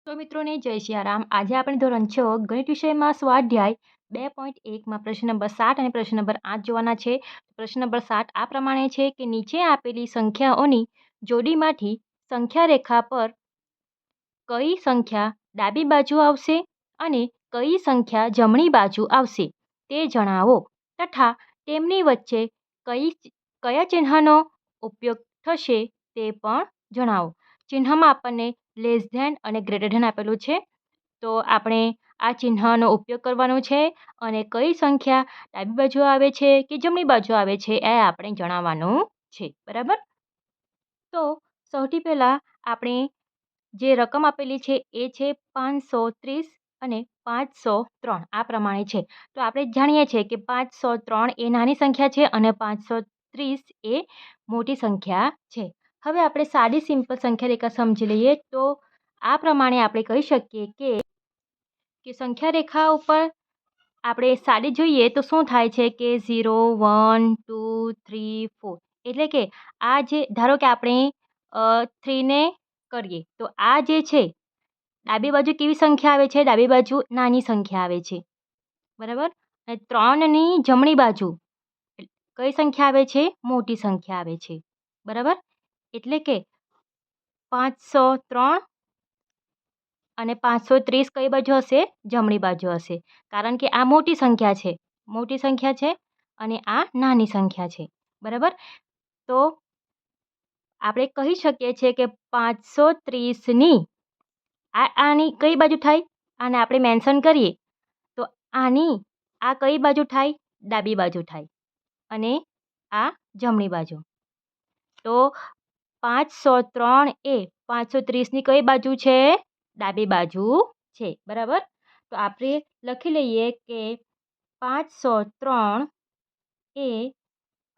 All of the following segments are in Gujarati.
તો મિત્રોને જય સિયારામ. આજે આપણે ધોરણ 6 ગણિત વિષયમાં સ્વાધ્યાય 2.1માં પ્રશ્ન નંબર 7 અને પ્રશ્ન નંબર 8 જોવાના છે. પ્રશ્ન નંબર 7 આ પ્રમાણે છે કે નીચે આપેલી સંખ્યાઓની જોડીમાંથી સંખ્યા રેખા પર કઈ સંખ્યા ડાબી બાજુ આવશે અને કઈ સંખ્યા જમણી બાજુ આવશે તે જણાવો તથા તેમની વચ્ચે કયા ચિહ્નનો ઉપયોગ થશે તે પણ જણાવો. ચિહ્નમાં આપણને લેસ ધેન અને ગ્રેટર ધેન આપેલું છે, તો આપણે આ ચિહ્નનો ઉપયોગ કરવાનો છે અને કઈ સંખ્યા ડાબી બાજુ આવે છે કે જમણી બાજુ આવે છે એ આપણે જણાવવાનું છે. બરાબર. તો સૌથી પહેલાં આપણે જે રકમ આપેલી છે એ છે 530 અને 503 આ પ્રમાણે છે. તો આપણે જાણીએ છીએ કે 503 એ નાની સંખ્યા છે અને 530 એ મોટી સંખ્યા છે. હવે આપણે સાદી સિમ્પલ સંખ્યા રેખા સમજી લઈએ. તો આ પ્રમાણે આપણે કહી શકીએ કે સંખ્યા રેખા ઉપર આપણે સાદી જોઈએ તો શું થાય છે કે 0 1 2 3 4 એટલે કે આ જે ધારો કે આપણે 3 ને કરીએ તો આ જે છે ડાબી બાજુ કેવી સંખ્યા આવે છે? ડાબી બાજુ નાની સંખ્યા આવે છે. બરાબર. અને 3ની જમણી બાજુ કઈ સંખ્યા આવે છે? મોટી સંખ્યા આવે છે. બરાબર. એટલે કે 503 અને 530 કઈ બાજુ હશે? જમણી બાજુ હશે. કારણ કે આ મોટી સંખ્યા છે અને આ નાની સંખ્યા છે. બરાબર. તો આપણે કહી શકીએ છીએ કે 530ની આની કઈ બાજુ થાય? આને આપણે મેન્શન કરીએ તો આની આ કઈ બાજુ થાય? ડાબી બાજુ થાય અને આ જમણી બાજુ. તો 503 એ 530ની કઈ બાજુ છે? ડાબી બાજુ છે. બરાબર. તો આપણે લખી લઈએ કે 503 એ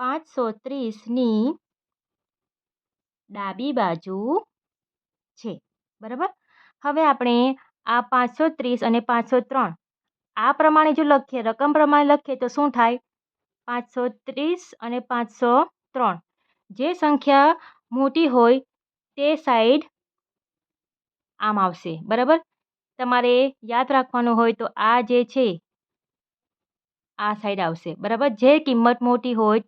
530ની ડાબી બાજુ છે. બરાબર. હવે આપણે આ 530 અને 503 આ પ્રમાણે જો લખીએ, રકમ પ્રમાણે લખીએ તો શું થાય? 530 અને 503 જે સંખ્યા મોટી હોય તે સાઈડ આમ આવશે. બરાબર. તમારે યાદ રાખવાનું હોય તો આ જે છે આ સાઈડ આવશે. બરાબર. જે કિંમત મોટી હોય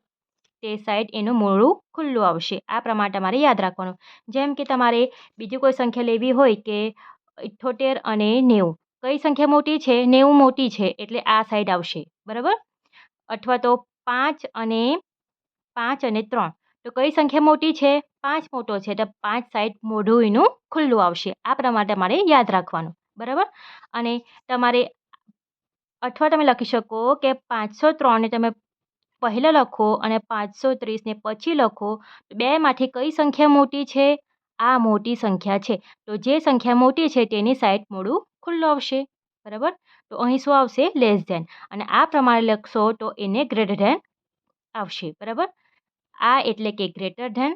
તે સાઈડ એનું મોઢું ખુલ્લું આવશે. આ પ્રમાણે તમારે યાદ રાખવાનું. જેમ કે તમારે બીજી કોઈ સંખ્યા લેવી હોય કે 78 અને 90 કઈ સંખ્યા મોટી છે? 90 મોટી છે એટલે આ સાઈડ આવશે. બરાબર. અથવા તો 5 અને 3 તો કઈ સંખ્યા મોટી છે? 5 મોટો છે તો 5 સાઈડ મોઢું એનું ખુલ્લું આવશે. આ પ્રમાણે તમારે યાદ રાખવાનું. બરાબર. અને તમારે અથવા તમે લખી શકો કે 503 ને તમે પહેલાં લખો અને 530ને પછી લખો. બેમાંથી કઈ સંખ્યા મોટી છે? આ મોટી સંખ્યા છે. તો જે સંખ્યા મોટી છે તેની સાઈડ મોઢું ખુલ્લું આવશે. બરાબર. તો અહીં શું આવશે? Less than. અને આ પ્રમાણે લખશો તો એને ગ્રેટર ધેન આવશે. બરાબર. આ એટલે કે ગ્રેટર ધેન.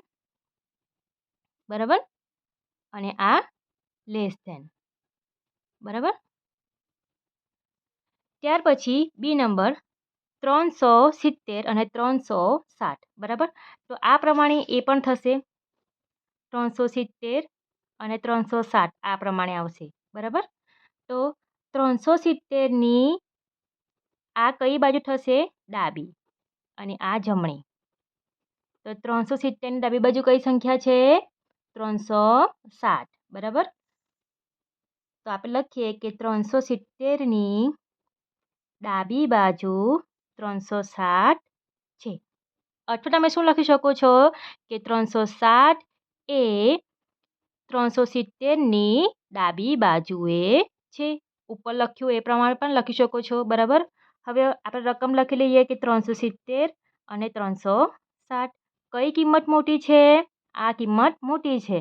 બરાબર. અને આ લેસ ધેન. બરાબર. ત્યાર પછી બી નંબર 370 અને 360. બરાબર. તો આ પ્રમાણે એ પણ થશે. 370 અને 360 આ પ્રમાણે આવશે. બરાબર. તો 370ની આ કઈ બાજુ થશે? ડાબી અને આ જમણી. તો 370ની ડાબી બાજુ કઈ સંખ્યા છે? 360. બરાબર. તો આપણે લખીએ કે 370ની ડાબી બાજુ 360 છે. અથવા તમે શું લખી શકો છો કે 360 એ 370ની ડાબી બાજુએ છે. ઉપર લખ્યું એ પ્રમાણે પણ લખી શકો છો. બરાબર. હવે આપણે રકમ લખી લઈએ કે 370 અને 360 કઈ કિંમત મોટી છે? આ કિંમત મોટી છે.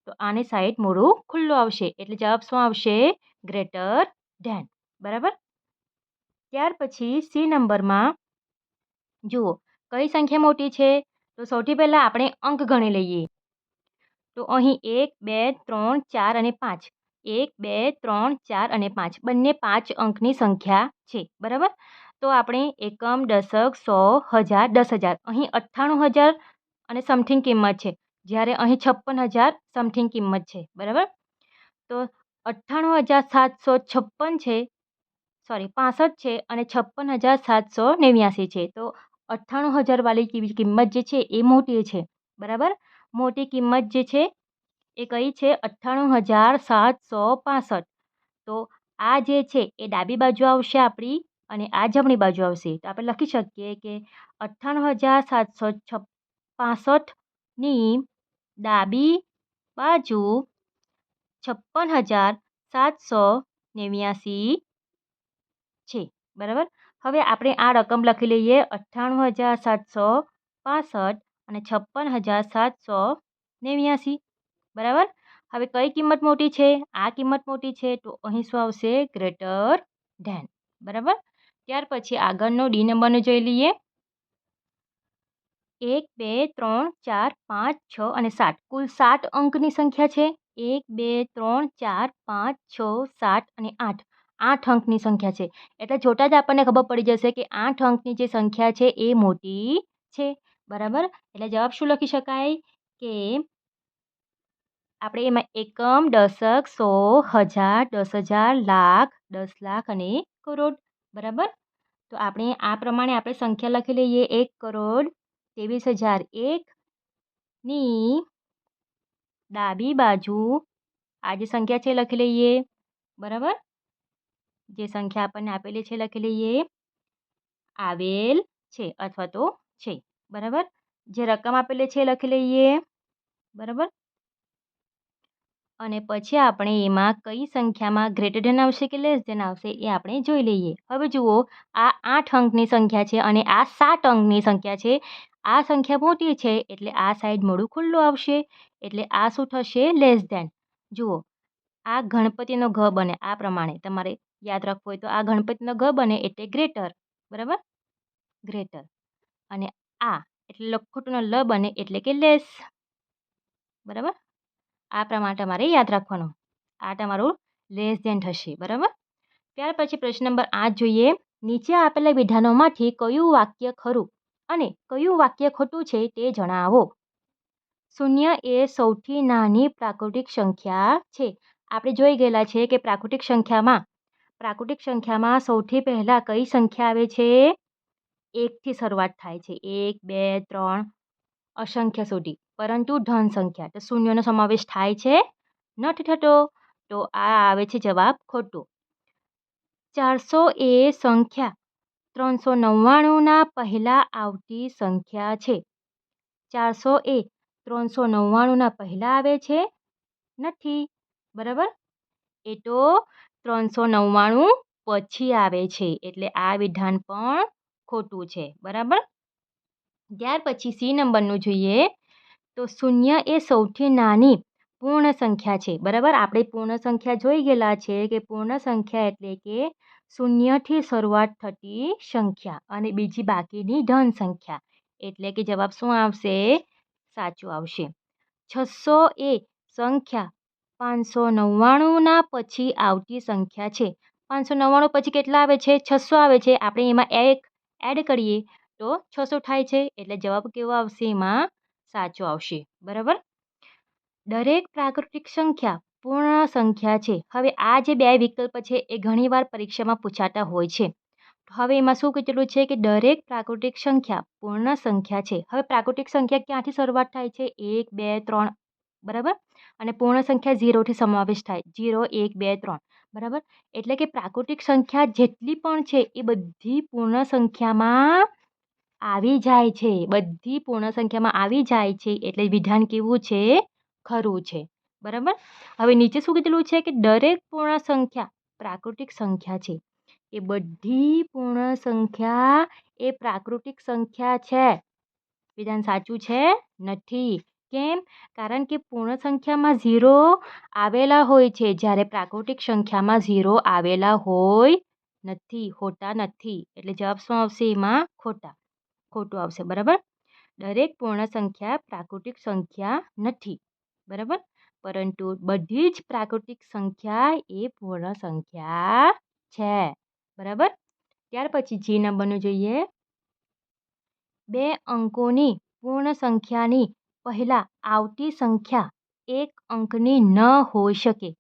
તો આની સાઈડ મોઢું ખુલ્લું આવશે. એટલે જવાબ શું આવશે? Greater than. બરાબર. ત્યાર પછી સી નંબરમાં જુઓ કઈ સંખ્યા મોટી છે? તો સૌથી પહેલાં આપણે અંક ગણી લઈએ. તો અહીં 1 2 3 4 અને 5 1 2 3 4 અને 5 બંને 5 અંકની સંખ્યા છે. બરાબર. તો આપણે એકમ, દશક, 100, 1000, 10,000 અહીં 98,000 અને સમથિંગ કિંમત છે, જ્યારે અહીં 56,000 સમથિંગ કિંમત છે. બરાબર. તો 98,756 છે, સોરી 65 છે અને 56,789 છે. તો 98,000 વાળી કિંમત જે છે એ મોટી છે, બરાબર. મોટી કિંમત જે છે એ કઈ છે? 98,765. તો આ જે છે એ ડાબી બાજુ આવશે આપણી અને આ જમણી બાજુ આવશે. તો આપણે લખી શકીએ કે 98,765ની ડાબી બાજુ 56,789 છે, બરાબર. હવે આપણે આ રકમ લખી લઈએ 98,765 અને 56,789, બરાબર. હવે કઈ કિંમત મોટી છે? આ કિંમત મોટી છે, તો અહીં શું આવશે? ગ્રેટર ધેન, બરાબર. ત્યાર પછી આગળનો ડી નંબરનો જોઈ લઈએ. 1 2 3 4 5 6 અને 7 કુલ 7 અંકની સંખ્યા છે. 1 2 3 4 5 6 7 અને 8 8 અંકની સંખ્યા છે. એટલે જોતા જ આપણને ખબર પડી જશે કે 8 અંકની જે સંખ્યા છે એ મોટી છે, બરાબર. એટલે જવાબ શું લખી શકાય? કે આપણે એમાં એકમ, દશક, સો, હજાર, 10,000, લાખ, 10 લાખ અને કરોડ, બરાબર. તો આપણે આ પ્રમાણે આપણે સંખ્યા લખી લઈએ. 1,23,001 ની ડાબી બાજુ આ જે સંખ્યા છે લખી લઈએ, બરાબર. જે સંખ્યા આપણને આપેલી છે લખી લઈએ, આવેલ છે અથવા તો છે, બરાબર. જે રકમ આપેલી છે લખી લઈએ, બરાબર. અને પછી આપણે એમાં કઈ સંખ્યામાં ગ્રેટર ધેન આવશે કે લેસ ધેન આવશે એ આપણે જોઈ લઈએ. હવે જુઓ, આ 8 અંકની સંખ્યા છે અને આ 7 અંકની સંખ્યા છે. આ સંખ્યા મોટી છે એટલે આ સાઈડ મોઢું ખુલ્લું આવશે, એટલે આ શું થશે? Less than. જુઓ, આ ગણપતિનો ઘ બને આ પ્રમાણે, તમારે યાદ રાખવું હોય તો આ ગણપતિનો ઘ બને એટલે ગ્રેટર, બરાબર, ગ્રેટર. અને આ એટલે લખોટોનો લ બને એટલે કે લેસ, બરાબર. આ પ્રમાણે તમારે યાદ રાખવાનું. આ તમારું લેસ ધેન થશે, બરાબર. ત્યાર પછી પ્રશ્ન નંબર 8 જોઈએ. નીચે આપેલા વિધાનોમાંથી કયું વાક્ય ખરું અને કયું વાક્ય ખોટું છે તે જણાવો. 0 એ સૌથી નાની પ્રાકૃતિક સંખ્યા છે. આપણે જોઈ ગયેલા છે કે પ્રાકૃતિક સંખ્યામાં સૌથી પહેલા કઈ સંખ્યા આવે છે? 1 થી શરૂઆત થાય છે. 1 2 3 અસંખ્ય સુધી, પરંતુ ધન સંખ્યા તો શૂન્યનો સમાવેશ થાય છે? નથી થતો. તો આ આવે છે જવાબ ખોટો. 400 એ સંખ્યા 399ના પહેલા આવતી સંખ્યા છે. 400 એ 399ના પહેલા આવે છે? નથી, બરાબર. એ તો 399 પછી આવે છે, એટલે આ વિધાન પણ ખોટું છે, બરાબર. ત્યાર પછી સી નંબરનું જોઈએ. તો 0 એ સૌથી નાની પૂર્ણ સંખ્યા છે, બરાબર. આપણે પૂર્ણ સંખ્યા જોઈ ગયેલા છે કે પૂર્ણ સંખ્યા એટલે કે 0થી શરૂઆત થતી સંખ્યા અને બીજી બાકીની ધન સંખ્યા, એટલે કે જવાબ શું આવશે? સાચું આવશે. 600 એ સંખ્યા 599ના પછી આવતી સંખ્યા છે. 599 પછી કેટલા આવે છે? 600 આવે છે. આપણે એમાં એક એડ કરીએ તો 600 થાય છે, એટલે જવાબ કેવો આવશે? એમાં સાચો આવશે, બરાબર. દરેક પ્રાકૃતિક સંખ્યા પૂર્ણ સંખ્યા છે. હવે આ જે બે વિકલ્પ છે એ ઘણીવાર પરીક્ષામાં પૂછાતા હોય છે. હવે એમાં શું કીધેલું છે કે દરેક પ્રાકૃતિક સંખ્યા પૂર્ણ સંખ્યા છે. હવે પ્રાકૃતિક સંખ્યા ક્યાંથી શરૂઆત થાય છે? 1 2 3, બરાબર. અને પૂર્ણ સંખ્યા 0થી સમાવેશ થાય, 0 1 2 3, બરાબર. એટલે કે પ્રાકૃતિક સંખ્યા જેટલી પણ છે એ બધી પૂર્ણ સંખ્યામાં આવી જાય છે, બધી પૂર્ણ સંખ્યામાં આવી જાય છે, એટલે વિધાન કેવું છે? ખરું છે, બરાબર. હવે નીચે શું કીધેલું છે કે દરેક પૂર્ણ સંખ્યા પ્રાકૃતિક સંખ્યા છે. એ બધી પૂર્ણ સંખ્યા એ પ્રાકૃતિક સંખ્યા છે. વિધાન સાચું છે? નથી. કેમ? કારણ કે પૂર્ણ સંખ્યામાં 0 આવેલા હોય છે, જ્યારે પ્રાકૃતિક સંખ્યામાં 0 આવેલા હોય નથી, હોતા નથી. એટલે જવાબ શું આવશે? એમાં ખોટું આવશે, બરાબર. દરેક પૂર્ણ સંખ્યા પ્રાકૃતિક સંખ્યા નથી, બરાબર. પરંતુ બધી જ પ્રાકૃતિક સંખ્યા એ પૂર્ણ સંખ્યા છે, બરાબર. ત્યાર પછી જી નંબરનું જોઈએ. 2 અંકોની પૂર્ણ સંખ્યાની પહેલા આવતી સંખ્યા 1 અંકની ન હોઈ શકે.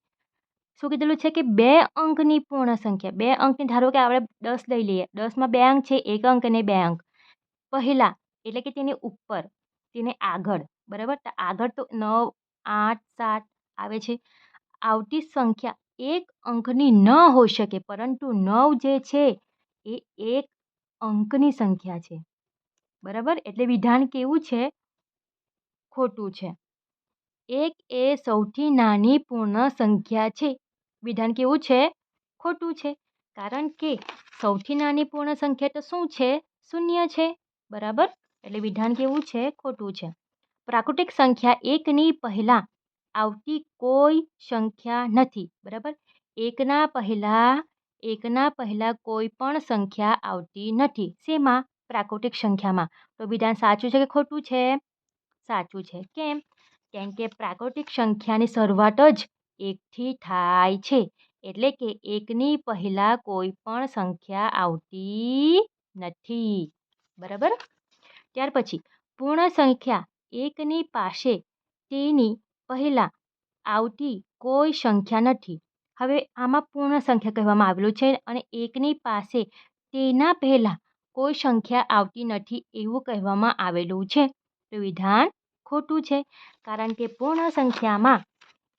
શું કીધેલું છે કે 2 અંકની પૂર્ણ સંખ્યા, 2 અંકની, ધારો કે આપણે 10 લઈ લઈએ, 10માં 2 અંક છે, 1 અંક અને 2 અંક. પહેલા એટલે કે તેની ઉપર, તેને આગળ, બરાબર? તો આગળ તો 9, 8, 7 આવે છે. આવતી સંખ્યા 1 અંકની ન હોઈ શકે, પરંતુ 9 જે છે એ 1 અંકની સંખ્યા છે, બરાબર? એટલે વિધાન કેવું છે? ખોટું છે. 1 એ સૌથી નાની પૂર્ણ સંખ્યા છે. વિધાન કેવું છે? ખોટું છે. કારણ કે સૌથી નાની પૂર્ણ સંખ્યા તો શું છે? શૂન્ય છે, બરાબર? એટલે વિધાન કેવું છે? ખોટું છે. પ્રાકૃતિક સંખ્યા 1ની પહેલા આવતી કોઈ સંખ્યા નથી, બરાબર? એકના પહેલા કોઈ પણ સંખ્યા આવતી નથી. શેમાં? પ્રાકૃતિક સંખ્યામાં. તો વિધાન સાચું છે કે ખોટું છે? સાચું છે. કેમ? કેમ કે પ્રાકૃતિક સંખ્યાની શરૂઆત જ 1થી થાય છે. એટલે કે 1ની પહેલા કોઈ પણ સંખ્યા આવતી નથી, બરાબર? ત્યાર પછી પૂર્ણ સંખ્યા 1ની પાસે તેની પહેલા આવતી કોઈ સંખ્યા નથી. હવે આમાં પૂર્ણ સંખ્યા કહેવામાં આવેલું છે અને 1ની પાસે તેના પહેલા કોઈ સંખ્યા આવતી નથી એવું કહેવામાં આવેલું છે. તો વિધાન ખોટું છે. કારણ કે પૂર્ણ સંખ્યામાં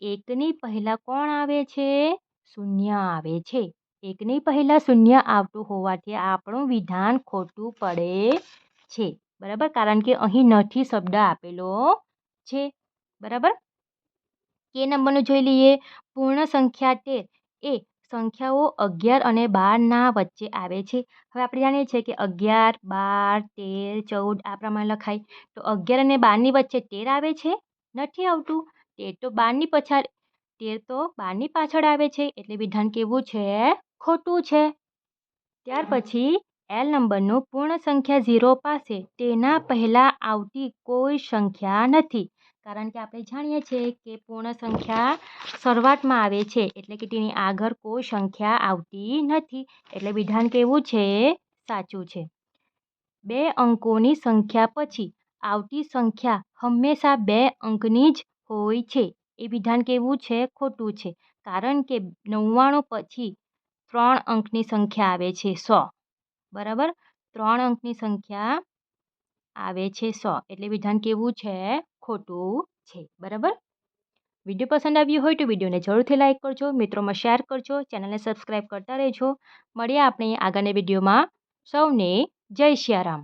1ની પહેલા કોણ આવે છે? શૂન્ય આવે છે. 1ની પહેલા શૂન્ય આવતું હોવાથી આપણું વિધાન ખોટું પડે છે, બરાબર? કારણ કે અહીં નથી શબ્દ આપેલો છે, બરાબર? કે નંબરનું જોઈ લઈએ. પૂર્ણ સંખ્યા 13 એ સંખ્યાઓ 11 અને 12ના વચ્ચે આવે છે. હવે આપણે જાણીએ છીએ કે 11, 12, 13, 14 આ પ્રમાણે લખાય. તો 11 અને 12ની વચ્ચે 13 આવે છે? નથી આવતું. 13 તો 12ની પાછળ આવે છે. એટલે વિધાન કેવું છે? ખોટું છે. ત્યાર પછી એલ નંબરનું પૂર્ણ સંખ્યા 0 પાસે તેના પહેલા આવતી કોઈ સંખ્યા નથી. કારણ કે આપણે જાણીએ છીએ કે પૂર્ણ સંખ્યા શરૂઆતમાં આવે છે, એટલે કે તેની આગળ કોઈ સંખ્યા આવતી નથી. એટલે વિધાન કેવું છે? સાચું છે. 2 અંકોની સંખ્યા પછી આવતી સંખ્યા હંમેશા 2 અંકની જ હોય છે. એ વિધાન કેવું છે? ખોટું છે. કારણ કે 99 પછી 3 અંકની સંખ્યા આવે છે 100, બરાબર? 3 અંકની સંખ્યા આવે છે 100. એટલે વિધાન કેવું છે? ખોટું છે, બરાબર? વિડીયો પસંદ આવ્યો હોય તો વિડીયોને જરૂરથી લાઇક કરજો, મિત્રોમાં શેર કરજો, ચેનલને સબસ્ક્રાઈબ કરતા રહેજો. મળીએ આપણે આગળના વિડીયોમાં. સૌને જય સિયારામ.